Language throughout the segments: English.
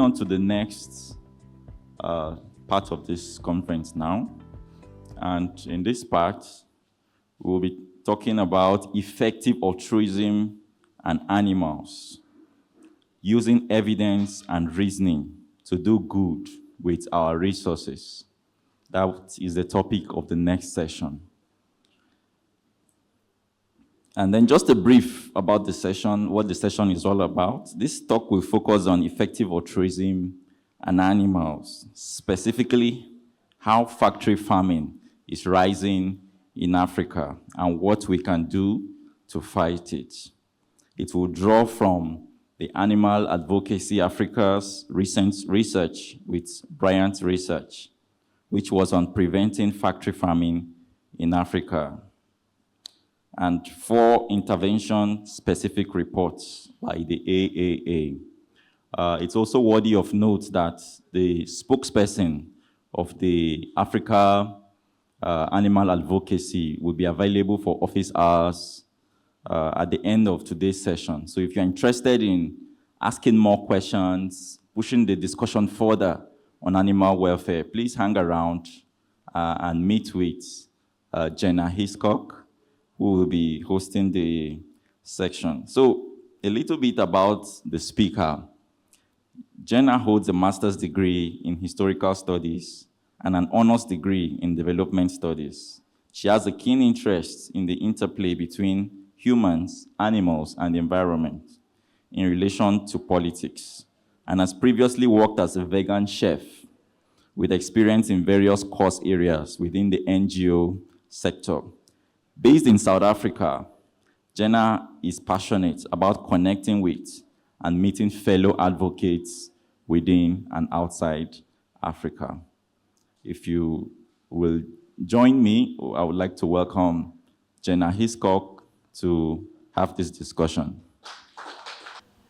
on to the next part of this conference now. And in this part, we'll be talking about effective altruism and animals, using evidence and reasoning to do good with our resources. That is the topic of the next session. And then just a brief about the session, what the session is all about. This talk will focus on effective altruism and animals, specifically how factory farming is rising in Africa and what we can do to fight it. It will draw from the Animal Advocacy Africa's recent research with Bryant Research, which was on preventing factory farming in Africa, and 4 intervention-specific reports by the AAA. It's also worthy of note that the spokesperson of the Africa Animal Advocacy will be available for office hours at the end of today's session. So if you're interested in asking more questions, pushing the discussion further on animal welfare, please hang around and meet with Jenna Hiscock, who will be hosting the section. So a little bit about the speaker. Jenna holds a master's degree in historical studies and an honors degree in development studies. She has a keen interest in the interplay between humans, animals, and the environment in relation to politics, and has previously worked as a vegan chef with experience in various course areas within the NGO sector. Based in South Africa, Jenna is passionate about connecting with and meeting fellow advocates within and outside Africa. If you will join me, I would like to welcome Jenna Hiscock to have this discussion.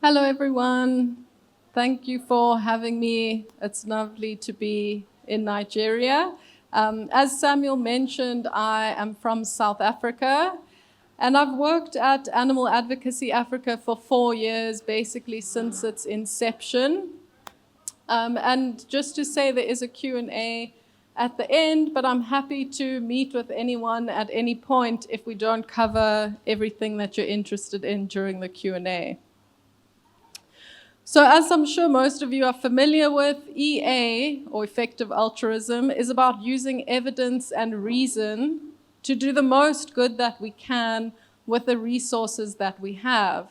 Hello, everyone. Thank you for having me. It's lovely to be in Nigeria. As Samuel mentioned, I am from South Africa, and I've worked at Animal Advocacy Africa for 4 years, basically since its inception. And just to say, there is a Q&A at the end, but I'm happy to meet with anyone at any point if we don't cover everything that you're interested in during the Q&A. So as I'm sure most of you are familiar with, EA, or effective altruism, is about using evidence and reason to do the most good that we can with the resources that we have.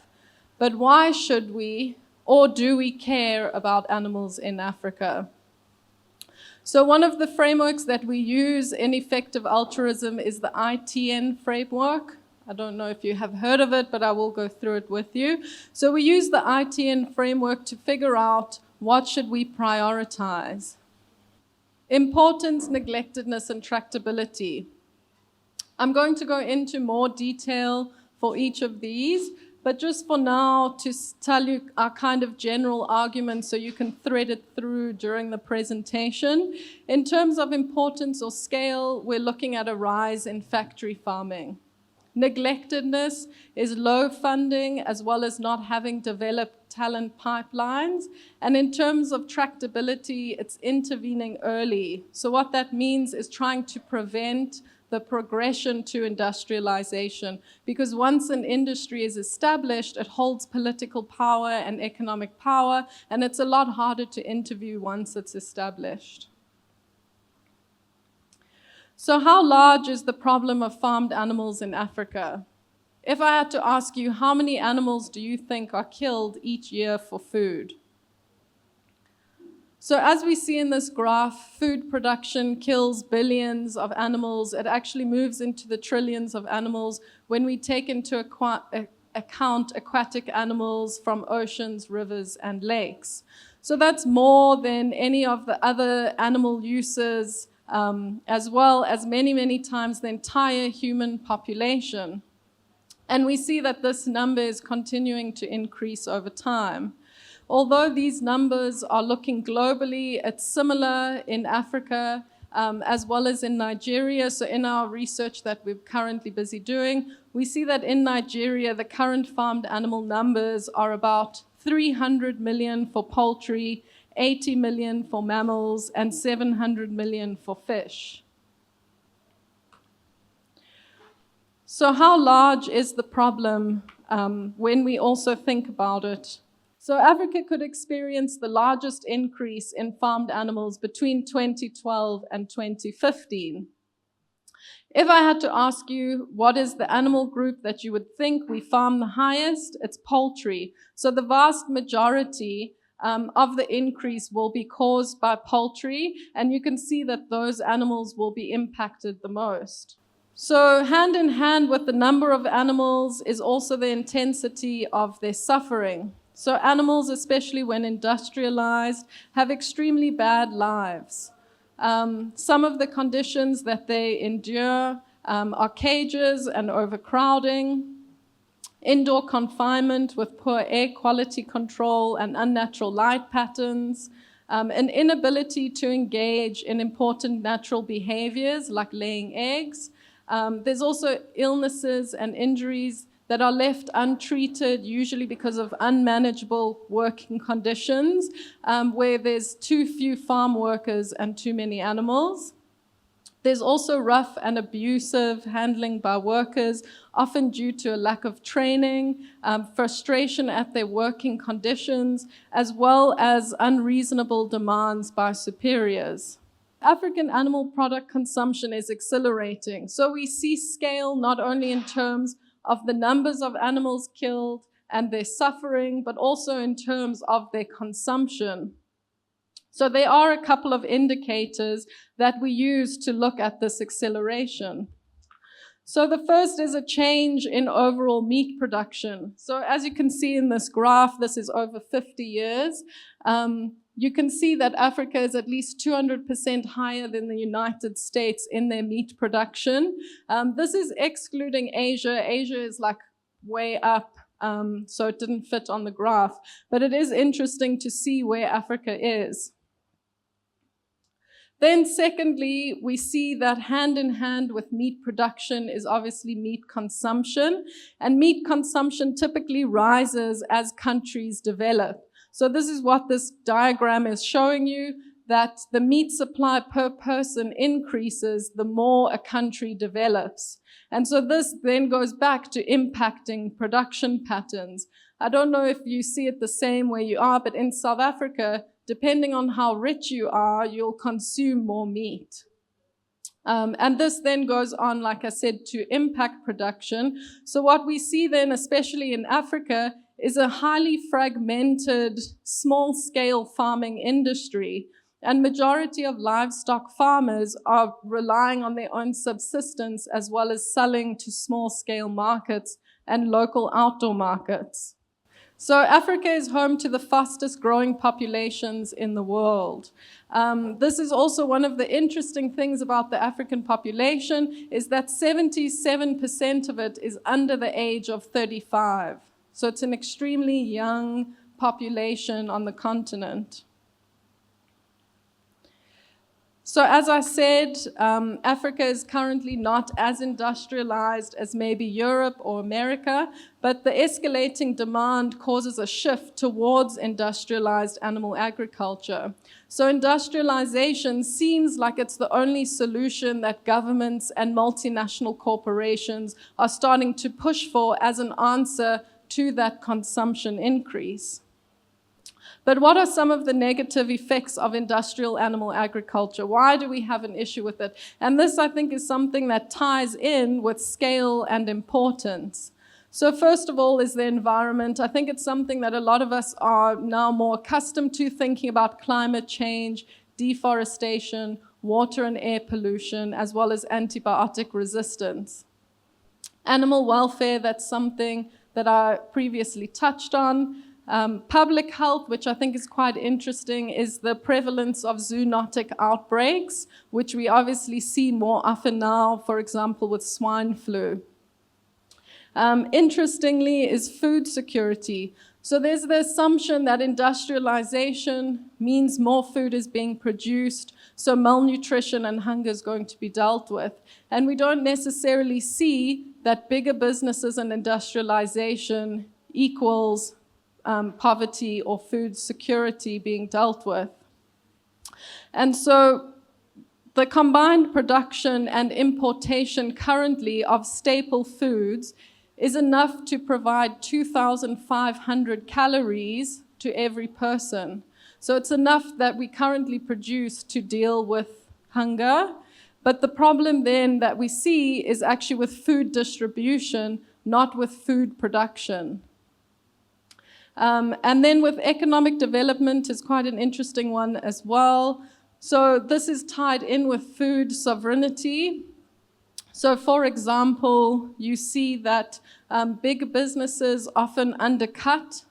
But why should we, or do we care about animals in Africa? So one of the frameworks that we use in effective altruism is the ITN framework. I don't know if you have heard of it, but I will go through it with you. So we use the ITN framework to figure out what should we prioritize. Importance, neglectedness, and tractability. I'm going to go into more detail for each of these, but just for now to tell you our kind of general argument so you can thread it through during the presentation. In terms of importance or scale, we're looking at a rise in factory farming. Neglectedness is low funding as well as not having developed talent pipelines. And in terms of tractability, it's intervening early. So what that means is trying to prevent the progression to industrialization, because once an industry is established, it holds political power and economic power, and it's a lot harder to interview once it's established. So how large is the problem of farmed animals in Africa? If I had to ask you, how many animals do you think are killed each year for food? So as we see in this graph, food production kills billions of animals. It actually moves into the trillions of animals when we take into account aquatic animals from oceans, rivers, and lakes. So that's more than any of the other animal uses, as well as many, many times the entire human population. And we see that this number is continuing to increase over time. Although these numbers are looking globally, it's similar in Africa as well as in Nigeria. So in our research that we're currently busy doing, we see that in Nigeria, the current farmed animal numbers are about 300 million for poultry, 80 million for mammals, and 700 million for fish. So how large is the problem when we also think about it? So Africa could experience the largest increase in farmed animals between 2012 and 2015. If I had to ask you what is the animal group that you would think we farm the highest, it's poultry. So the vast majority of the increase will be caused by poultry, and you can see that those animals will be impacted the most. So hand in hand with the number of animals is also the intensity of their suffering. So animals, especially when industrialized, have extremely bad lives. Some of the conditions that they endure are cages and overcrowding, indoor confinement with poor air quality control and unnatural light patterns, an inability to engage in important natural behaviors like laying eggs. There's also illnesses and injuries that are left untreated, usually because of unmanageable working conditions, where there's too few farm workers and too many animals. There's also rough and abusive handling by workers, often due to a lack of training, frustration at their working conditions, as well as unreasonable demands by superiors. African animal product consumption is accelerating. So we see scale not only in terms of the numbers of animals killed and their suffering, but also in terms of their consumption. So there are a couple of indicators that we use to look at this acceleration. So the first is a change in overall meat production. So as you can see in this graph, this is over 50 years. You can see that Africa is at least 200% higher than the United States in their meat production. This is excluding Asia. Asia is like way up, so it didn't fit on the graph. But it is interesting to see where Africa is. Then secondly, we see that hand in hand with meat production is obviously meat consumption. And meat consumption typically rises as countries develop. So this is what this diagram is showing you, that the meat supply per person increases the more a country develops. And so this then goes back to impacting production patterns. I don't know if you see it the same where you are, but in South Africa, depending on how rich you are, you'll consume more meat. And this then goes on, like I said, to impact production. So what we see then, especially in Africa, is a highly fragmented, small-scale farming industry. And majority of livestock farmers are relying on their own subsistence as well as selling to small-scale markets and local outdoor markets. So Africa is home to the fastest growing populations in the world. This is also one of the interesting things about the African population, is that 77% of it is under the age of 35. So it's an extremely young population on the continent. So as I said, Africa is currently not as industrialized as maybe Europe or America, but the escalating demand causes a shift towards industrialized animal agriculture. So industrialization seems like it's the only solution that governments and multinational corporations are starting to push for as an answer to that consumption increase. But what are some of the negative effects of industrial animal agriculture? Why do we have an issue with it? And this, I think, is something that ties in with scale and importance. So first of all is the environment. I think it's something that a lot of us are now more accustomed to, thinking about climate change, deforestation, water and air pollution, as well as antibiotic resistance. Animal welfare, that's something that I previously touched on. Public health, which I think is quite interesting, is the prevalence of zoonotic outbreaks, which we obviously see more often now, for example, with swine flu. Interestingly is food security. So there's the assumption that industrialization means more food is being produced, so malnutrition and hunger is going to be dealt with. And we don't necessarily see that bigger businesses and industrialization equals poverty or food security being dealt with. And so the combined production and importation currently of staple foods is enough to provide 2,500 calories to every person. So it's enough that we currently produce to deal with hunger. But the problem then that we see is actually with food distribution, not with food production. And then with economic development is quite an interesting one as well. So this is tied in with food sovereignty. So for example, you see that big businesses often undercut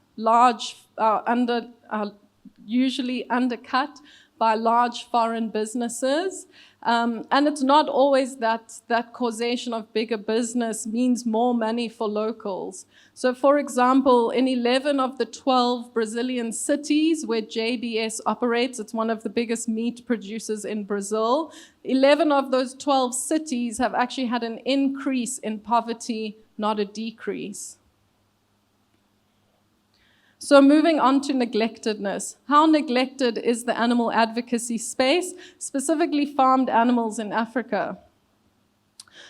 usually undercut by large foreign businesses. And it's not always that causation of bigger business means more money for locals. So for example, in 11 of the 12 Brazilian cities where JBS operates, it's one of the biggest meat producers in Brazil, 11 of those 12 cities have actually had an increase in poverty, not a decrease. So moving on to neglectedness. How neglected is the animal advocacy space, specifically farmed animals in Africa?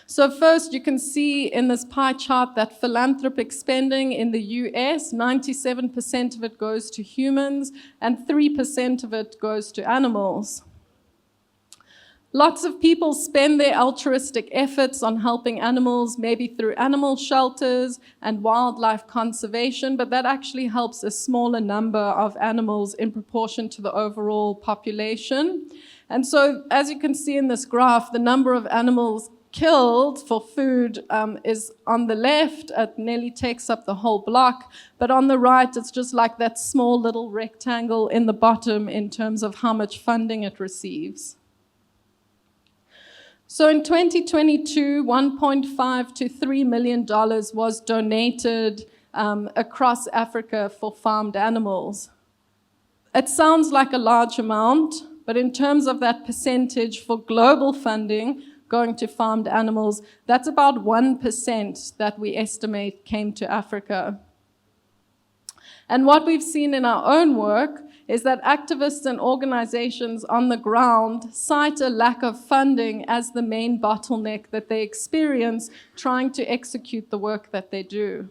So first, you can see in this pie chart that philanthropic spending in the US, 97% of it goes to humans and 3% of it goes to animals. Lots of people spend their altruistic efforts on helping animals, maybe through animal shelters and wildlife conservation, but that actually helps a smaller number of animals in proportion to the overall population. And so, as you can see in this graph, the number of animals killed for food is on the left. It nearly takes up the whole block. But on the right, it's just like that small little rectangle in the bottom in terms of how much funding it receives. So in 2022, $1.5 to $3 million was donated across Africa for farmed animals. It sounds like a large amount, but in terms of that percentage for global funding going to farmed animals, that's about 1% that we estimate came to Africa. And what we've seen in our own work is that activists and organizations on the ground cite a lack of funding as the main bottleneck that they experience trying to execute the work that they do.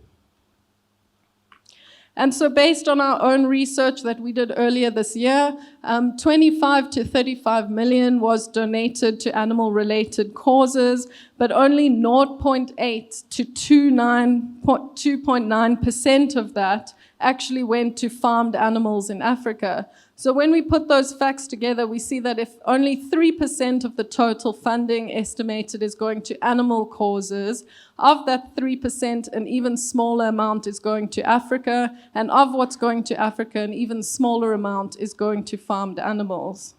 And so based on our own research that we did earlier this year, 25 to 35 million was donated to animal-related causes, but only 0.8 to 2.9% of that actually went to farmed animals in Africa. So when we put those facts together, we see that if only 3% of the total funding estimated is going to animal causes, of that 3%, an even smaller amount is going to Africa, and of what's going to Africa, an even smaller amount is going to farmed animals.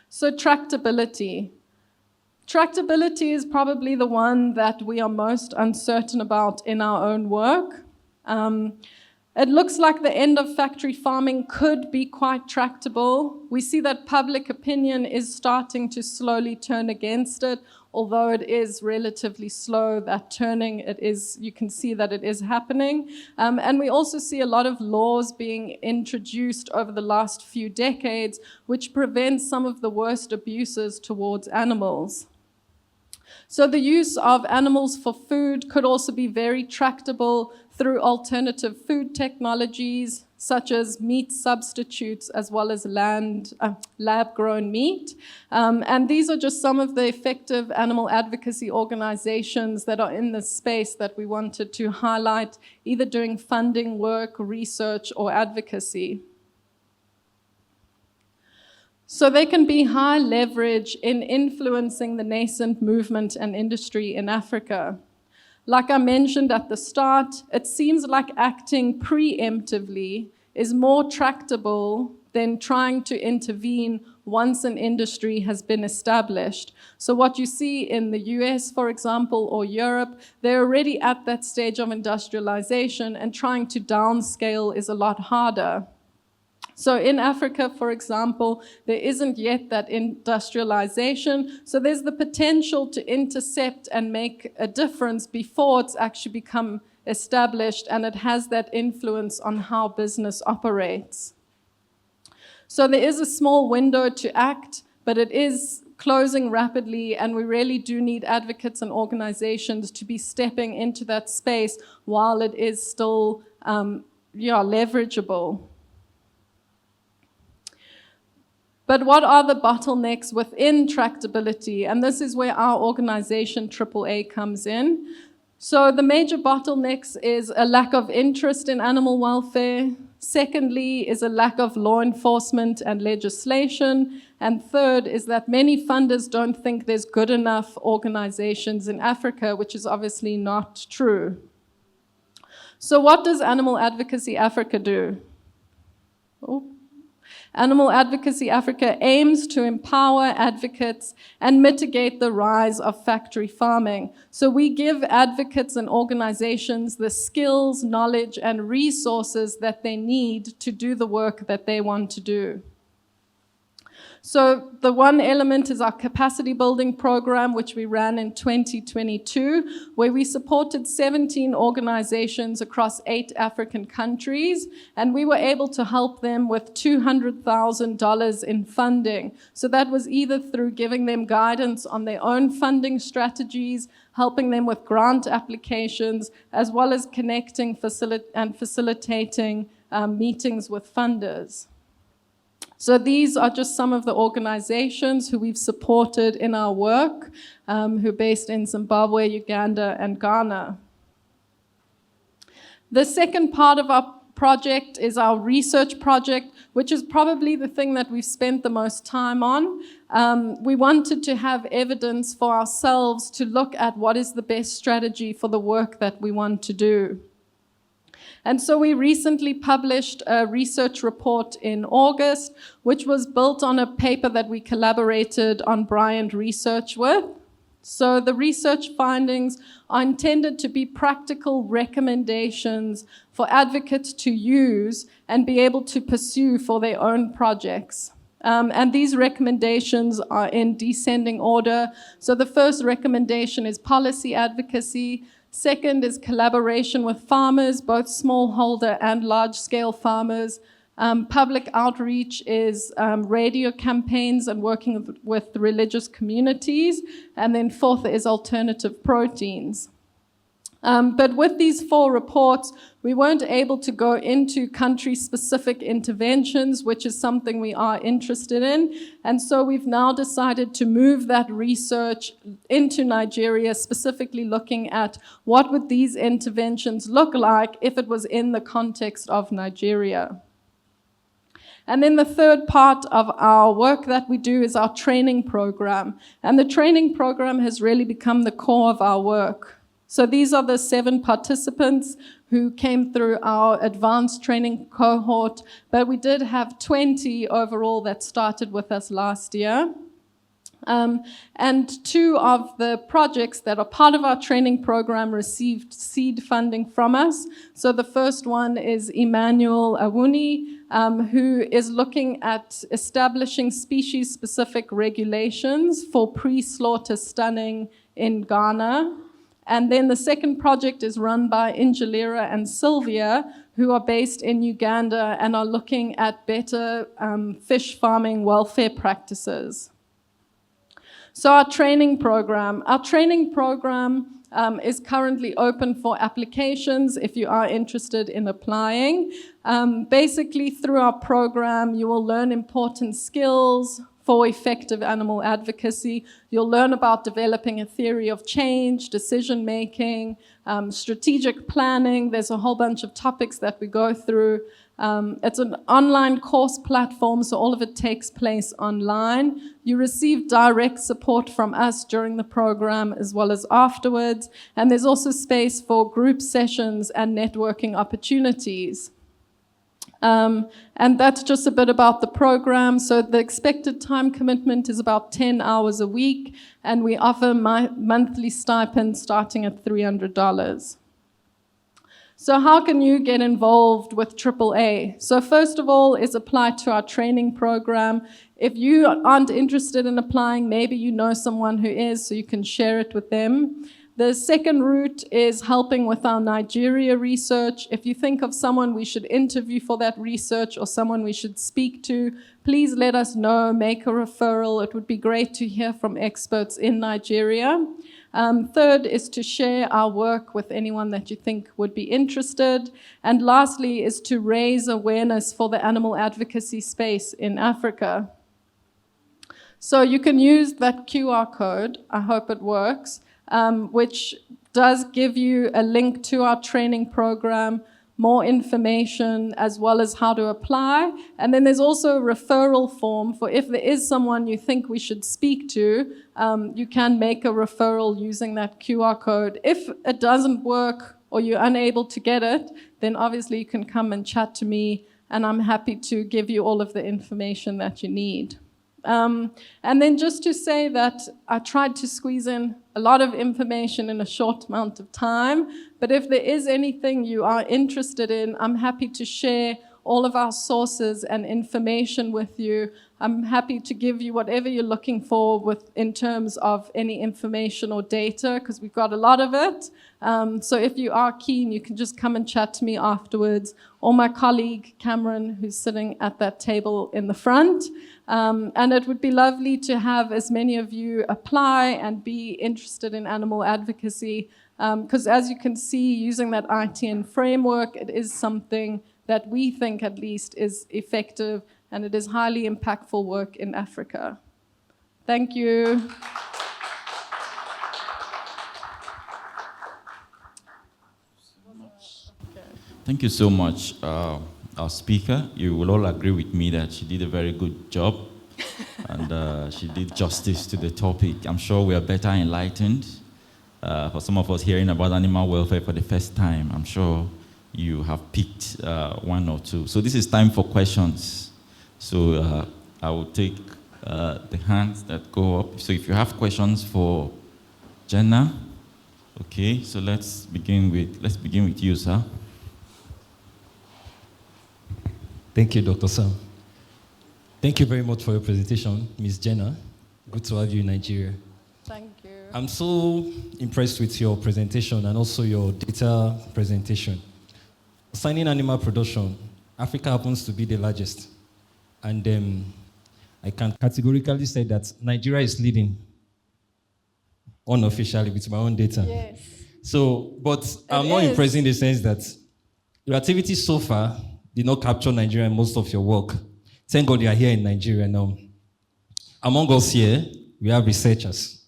So tractability. Tractability is probably the one that we are most uncertain about in our own work. It looks like the end of factory farming could be quite tractable. We see that public opinion is starting to slowly turn against it, although it is relatively slow, that turning, you can see that it is happening. And we also see a lot of laws being introduced over the last few decades, which prevent some of the worst abuses towards animals. So the use of animals for food could also be very tractable through alternative food technologies, such as meat substitutes, as well as lab-grown meat. And these are just some of the effective animal advocacy organizations that are in this space that we wanted to highlight, either doing funding work, research, or advocacy. So they can be high leverage in influencing the nascent movement and industry in Africa. Like I mentioned at the start, it seems like acting preemptively is more tractable than trying to intervene once an industry has been established. So what you see in the US, for example, or Europe, they're already at that stage of industrialization, and trying to downscale is a lot harder. So in Africa, for example, there isn't yet that industrialization, so there's the potential to intercept and make a difference before it's actually become established, and it has that influence on how business operates. So there is a small window to act, but it is closing rapidly, and we really do need advocates and organizations to be stepping into that space while it is still leverageable. But what are the bottlenecks within tractability? And this is where our organization, AAA, comes in. So the major bottlenecks is a lack of interest in animal welfare. Secondly is a lack of law enforcement and legislation. And third is that many funders don't think there's good enough organizations in Africa, which is obviously not true. So what does Animal Advocacy Africa do? Animal Advocacy Africa aims to empower advocates and mitigate the rise of factory farming. So we give advocates and organizations the skills, knowledge, and resources that they need to do the work that they want to do. So the one element is our capacity building program, which we ran in 2022, where we supported 17 organizations across 8 African countries, and we were able to help them with $200,000 in funding. So that was either through giving them guidance on their own funding strategies, helping them with grant applications, as well as connecting and facilitating meetings with funders. So these are just some of the organizations who we've supported in our work, who are based in Zimbabwe, Uganda, and Ghana. The second part of our project is our research project, which is probably the thing that we've spent the most time on. We wanted to have evidence for ourselves to look at what is the best strategy for the work that we want to do. And so we recently published a research report in August, which was built on a paper that we collaborated on Bryant Research with. So the research findings are intended to be practical recommendations for advocates to use and be able to pursue for their own projects. And these recommendations are in descending order. So the first recommendation is policy advocacy. Second is collaboration with farmers, both smallholder and large-scale farmers. Public outreach is radio campaigns and working with religious communities. And then fourth is alternative proteins. But with these 4 reports, we weren't able to go into country-specific interventions, which is something we are interested in. And so we've now decided to move that research into Nigeria, specifically looking at what would these interventions look like if it was in the context of Nigeria. And then the third part of our work that we do is our training program. And the training program has really become the core of our work. So these are the 7 participants who came through our advanced training cohort, but we did have 20 overall that started with us last year. And 2 of the projects that are part of our training program received seed funding from us. So the first one is Emmanuel Awuni, who is looking at establishing species-specific regulations for pre-slaughter stunning in Ghana. And then the second project is run by Injalira and Sylvia, who are based in Uganda and are looking at better fish farming welfare practices. So our training program is currently open for applications if you are interested in applying. Basically, through our program, you will learn important skills for effective animal advocacy. You'll learn about developing a theory of change, decision-making, strategic planning. There's a whole bunch of topics that we go through. It's an online course platform, so all of it takes place online. You receive direct support from us during the program as well as afterwards. And there's also space for group sessions and networking opportunities. And that's just a bit about the program. So the expected time commitment is about 10 hours a week, and we offer monthly stipend starting at $300. So how can you get involved with AAA? So first of all is apply to our training program. If you aren't interested in applying, maybe you know someone who is, so you can share it with them. The second route is helping with our Nigeria research. If you think of someone we should interview for that research or someone we should speak to, please let us know, make a referral. It would be great to hear from experts in Nigeria. Third is to share our work with anyone that you think would be interested. And lastly is to raise awareness for the animal advocacy space in Africa. So you can use that QR code, I hope it works, which does give you a link to our training program, more information, as well as how to apply. And then there's also a referral form for if there is someone you think we should speak to, you can make a referral using that QR code. If it doesn't work or you're unable to get it, then obviously you can come and chat to me, and I'm happy to give you all of the information that you need. And then just to say that I tried to squeeze in a lot of information in a short amount of time, but if there is anything you are interested in, I'm happy to share all of our sources and information with you. I'm happy to give you whatever you're looking for in terms of any information or data, because we've got a lot of it. So if you are keen, you can just come and chat to me afterwards, or my colleague Cameron, who's sitting at that table in the front. And it would be lovely to have as many of you apply and be interested in animal advocacy, because as you can see, using that ITN framework, it is something that we think at least is effective, and it is highly impactful work in Africa. Thank you. Thank you so much, our speaker. You will all agree with me that she did a very good job, and she did justice to the topic. I'm sure we are better enlightened. For some of us hearing about animal welfare for the first time, I'm sure you have picked one or two. So this is time for questions. So I will take the hands that go up. So if you have questions for Jenna, okay. So let's begin with you, sir. Thank you, Dr. Sam. Thank you very much for your presentation, Ms. Jenna. Good to have you in Nigeria. Thank you. I'm so impressed with your presentation and also your data presentation. Concerning animal production, Africa happens to be the largest. And I can categorically say that Nigeria is leading unofficially with my own data. Yes. So, but I'm not impressed in the sense that your activities so far did not capture Nigeria in most of your work. Thank God you are here in Nigeria now. Among us here, we have researchers.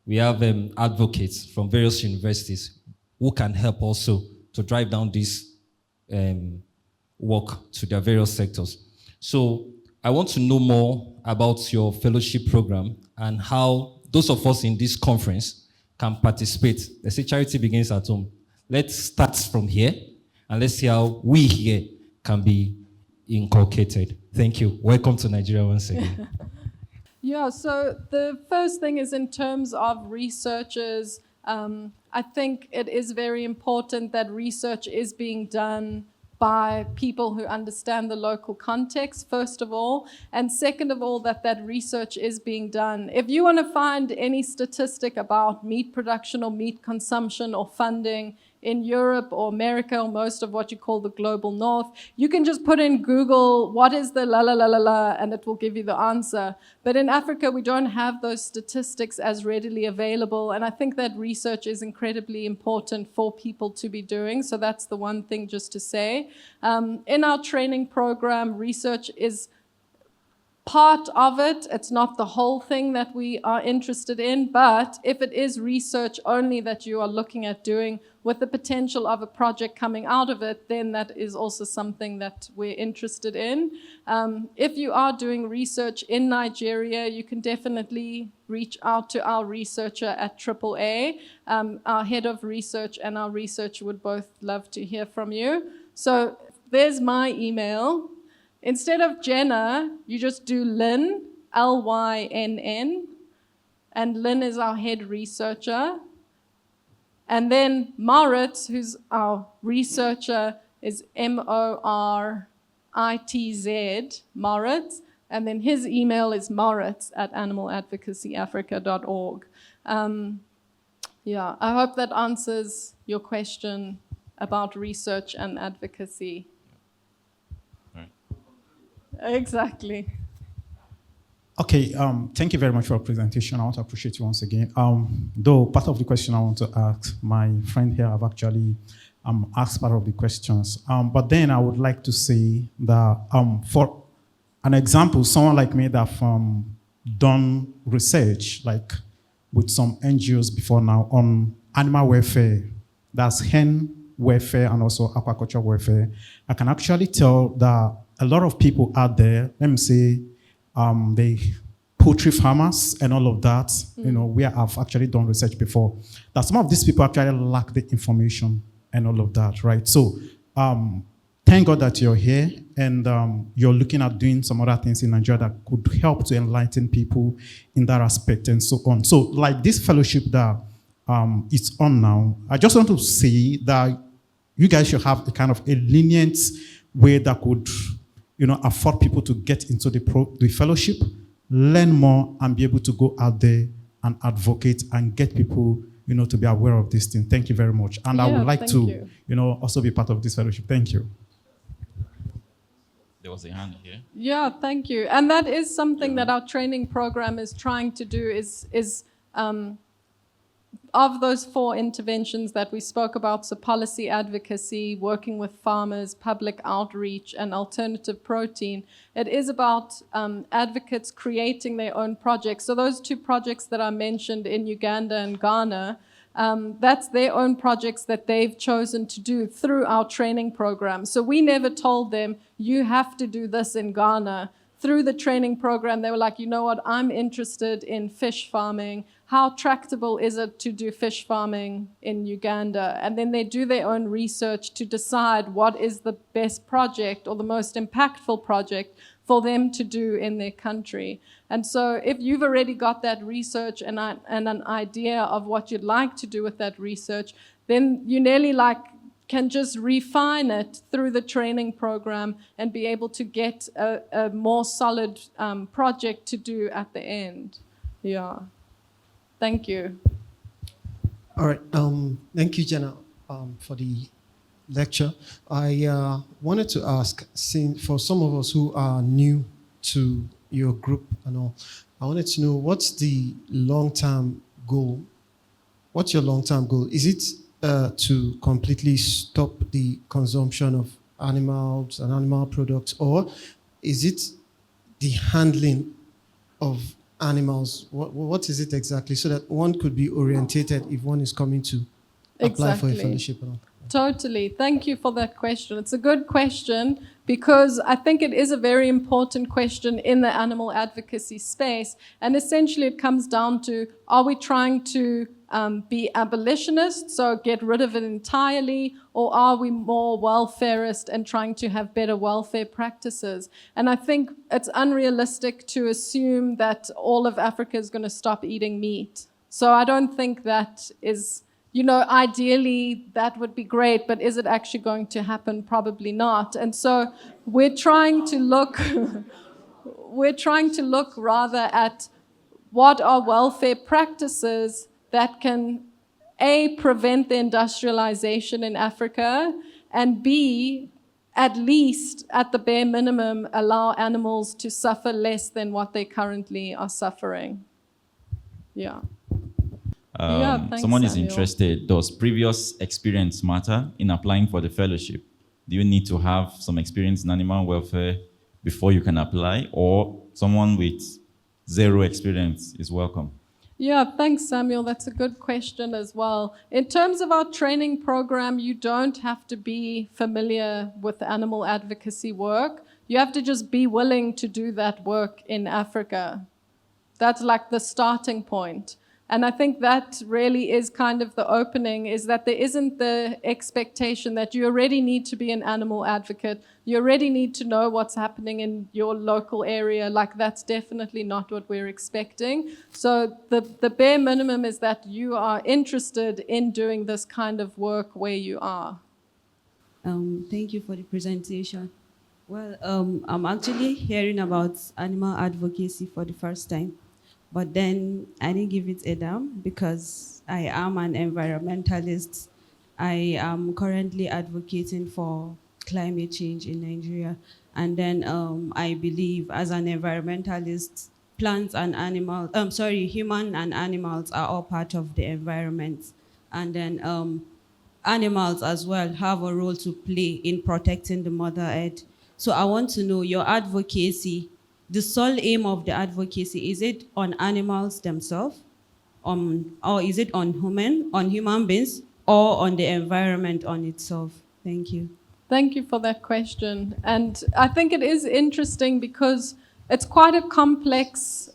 We have advocates from various universities who can help also to drive down this work to their various sectors. So I want to know more about your fellowship program and how those of us in this conference can participate. They say charity begins at home. Let's start from here and let's see how we here can be inculcated. Thank you. Welcome to Nigeria once again. Yeah, so the first thing is in terms of researchers, I think it is very important that research is being done by people who understand the local context, first of all, and second of all, that research is being done. If you want to find any statistic about meat production or meat consumption or funding in Europe or America or most of what you call the global north, you can just put in Google, what is the la la la la la, and it will give you the answer. But in Africa, we don't have those statistics as readily available, and I think that research is incredibly important for people to be doing, so that's the one thing just to say. In our training program, research is part of it. It's not the whole thing that we are interested in, but if it is research only that you are looking at doing with the potential of a project coming out of it, then that is also something that we're interested in. If you are doing research in Nigeria, you can definitely reach out to our researcher at AAA. Our head of research and our researcher would both love to hear from you. So there's my email. Instead of Jenna, you just do Lynn, Lynn, and Lynn is our head researcher. And then Moritz, who's our researcher, is Moritz, Moritz, and then his email is moritz@animaladvocacyafrica.org. Yeah, I hope that answers your question about research and advocacy. Right. Exactly. Okay, thank you very much for your presentation. I want to appreciate you once again. Though part of the question I want to ask, my friend here have actually asked part of the questions. But then I would like to say that for an example, someone like me that done research, like with some NGOs before now on animal welfare, that's hen welfare and also aquaculture welfare, I can actually tell that a lot of people out there, let me say, the poultry farmers and all of that, we have actually done research before, that some of these people actually lack the information and all of that, right? So thank God that you're here and you're looking at doing some other things in Nigeria that could help to enlighten people in that aspect and so on. So like this fellowship that it's on now, I just want to say that you guys should have a kind of a lenient way that could afford people to get into the fellowship, learn more, and be able to go out there and advocate and get people, to be aware of this thing. Thank you very much. And I would like to, also be part of this fellowship. Thank you. There was a hand here. Yeah, thank you. And that is something that our training program is trying to do is of those 4 interventions that we spoke about, so policy advocacy, working with farmers, public outreach, and alternative protein, it is about advocates creating their own projects. So those 2 projects that I mentioned in Uganda and Ghana, that's their own projects that they've chosen to do through our training program. So we never told them, you have to do this in Ghana. Through the training program, they were like, you know what, I'm interested in fish farming. How tractable is it to do fish farming in Uganda? And then they do their own research to decide what is the best project or the most impactful project for them to do in their country. And so if you've already got that research and an idea of what you'd like to do with that research, then you nearly can just refine it through the training program and be able to get a more solid project to do at the end. Yeah. Thank you. All right. Thank you, Jenna, for the lecture. I wanted to ask, for some of us who are new to your group and all, I wanted to know, what's the long-term goal? What's your long-term goal? Is it to completely stop the consumption of animals and animal products, or is it the handling of animals? What is it exactly, so that one could be orientated if one is coming to apply for a fellowship? Totally. Thank you for that question. It's a good question because I think it is a very important question in the animal advocacy space. And essentially it comes down to, are we trying to be abolitionists, so get rid of it entirely, or are we more welfarist and trying to have better welfare practices? And I think it's unrealistic to assume that all of Africa is going to stop eating meat. So I don't think that is, ideally that would be great, but is it actually going to happen? Probably not. And so we're trying to look rather at what are welfare practices that can, A, prevent the industrialization in Africa, and B, at least at the bare minimum, allow animals to suffer less than what they currently are suffering. Yeah. Thanks, someone is Samuel. interested. Does previous experience matter in applying for the fellowship? Do you need to have some experience in animal welfare before you can apply, or someone with 0 experience is welcome? Yeah, thanks, Samuel. That's a good question as well. In terms of our training program, you don't have to be familiar with animal advocacy work. You have to just be willing to do that work in Africa. That's like the starting point. And I think that really is kind of the opening, is that there isn't the expectation that you already need to be an animal advocate. You already need to know what's happening in your local area. Like, that's definitely not what we're expecting. So the bare minimum is that you are interested in doing this kind of work where you are. Thank you for the presentation. Well, I'm actually hearing about animal advocacy for the first time. But then I didn't give it a damn because I am an environmentalist. I am currently advocating for climate change in Nigeria. And then I believe as an environmentalist, plants and animals, human and animals are all part of the environment. And then animals as well have a role to play in protecting the mother earth. So I want to know your advocacy, the sole aim of the advocacy, is it on animals themselves? Or is it on human beings, or on the environment on itself? Thank you. Thank you for that question. And I think it is interesting because it's quite a complex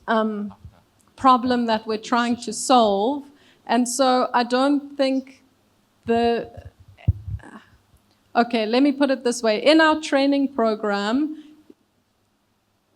problem that we're trying to solve. And so I don't think okay, let me put it this way. In our training program,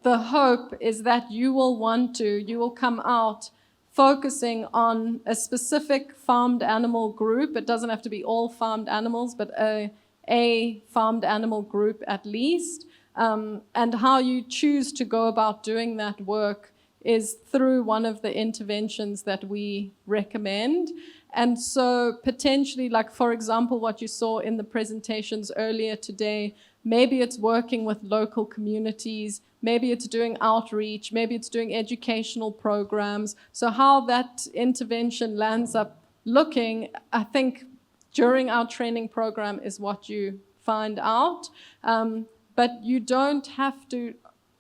the hope is that you will come out focusing on a specific farmed animal group. It doesn't have to be all farmed animals, but a farmed animal group at least. And how you choose to go about doing that work is through one of the interventions that we recommend. And so potentially, like for example, what you saw in the presentations earlier today, maybe it's working with local communities, maybe it's doing outreach, maybe it's doing educational programs. So how that intervention lands up looking, I think during our training program is what you find out. But you don't have to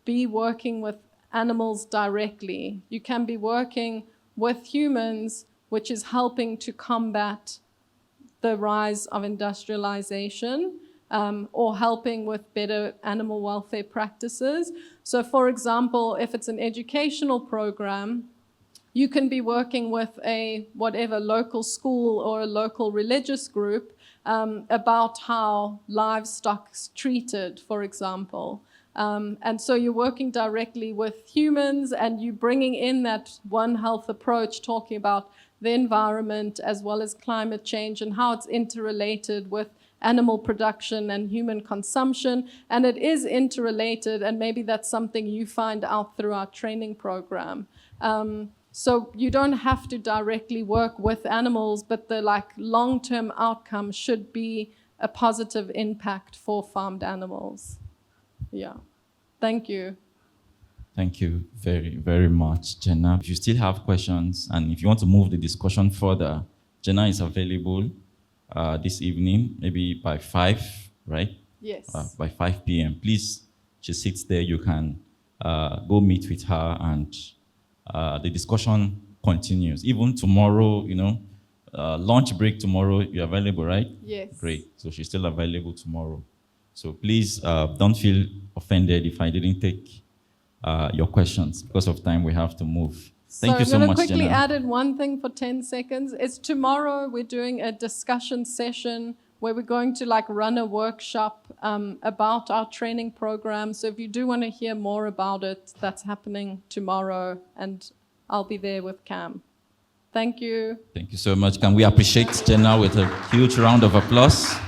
be working with animals directly. You can be working with humans, which is helping to combat the rise of industrialization, or helping with better animal welfare practices. So for example, if it's an educational program, you can be working with a whatever local school or a local religious group about how livestock's treated, for example. And so you're working directly with humans and you're bringing in that One Health approach, talking about the environment as well as climate change and how it's interrelated with animal production and human consumption. And it is interrelated, and maybe that's something you find out through our training program. So you don't have to directly work with animals, but the long-term outcome should be a positive impact for farmed animals. Yeah. Thank you. Thank you very, very much, Jenna. If you still have questions and if you want to move the discussion further, Jenna is available this evening, maybe by 5, right? Yes. By 5 p.m. Please, she sits there. You can go meet with her and the discussion continues. Even tomorrow, lunch break tomorrow, you're available, right? Yes. Great. So she's still available tomorrow. So please don't feel offended if I didn't take your questions. Because of time, we have to move. Thank you so much, Jenna. I'm going to quickly add in one thing for 10 seconds. It's tomorrow we're doing a discussion session where we're going to run a workshop about our training program. So if you do want to hear more about it, that's happening tomorrow, and I'll be there with Cam. Thank you. Thank you so much. Can we appreciate Jenna with a huge round of applause?